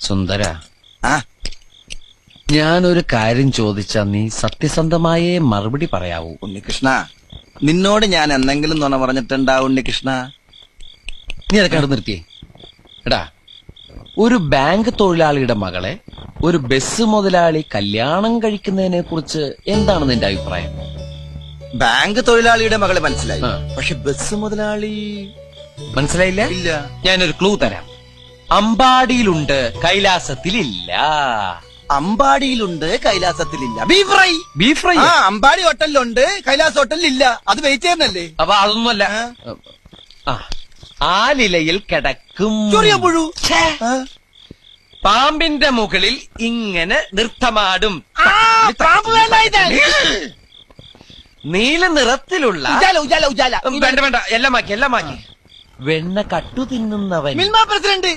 സുന്ദര, ആ ഞാനൊരു കാര്യം ചോദിച്ചാ നീ സത്യസന്ധമായേ മറുപടി പറയാവൂ. ഉണ്ണികൃഷ്ണ, നിന്നോട് ഞാൻ എന്തെങ്കിലും നുണ പറഞ്ഞിട്ടുണ്ടാ ഉണ്ണികൃഷ്ണ? നീ അതൊക്കെ അവിടെ നിർത്തിയേ. എടാ, ഒരു ബാങ്ക് തൊഴിലാളിയുടെ മകളെ ഒരു ബസ് മുതലാളി കല്യാണം കഴിക്കുന്നതിനെ കുറിച്ച് എന്താണ് നിന്റെ അഭിപ്രായം? ബാങ്ക് തൊഴിലാളിയുടെ മകളെ മനസ്സിലായി, ആ. പക്ഷെ ബസ് മുതലാളി മനസ്സിലായില്ല? ഇല്ല. ഞാനൊരു ക്ലൂ തരാം. അമ്പാടിയിലുണ്ട്, കൈലാസത്തിലില്ല. അമ്പാടിയിലുണ്ട്, കൈലാസത്തിലില്ല. Beef fry. Beef fry. ആ, അമ്പാടി ഹോട്ടലിലുണ്ട്, കൈലാസ് ഹോട്ടലിലില്ല. അത് വെയിറ്റ് ചെയ്യുന്നല്ലേ? അപ്പൊ അതൊന്നുമല്ല. ആ, ആലിലയിൽ കിടക്കും ചൊറിയമ്പുഴു. ആ. പാമ്പിന്റെ മുകളിൽ ഇങ്ങനെ നൃത്തമാടും. നീല നിറത്തിലുള്ള ഉജാല ഉജാല ഉജാല. വേണ്ട വേണ്ട, എല്ലാം മാക്കി. വെണ്ണ കട്ടു തിന്നുന്നവൻ. മിൽമ പ്രസിഡന്റ്.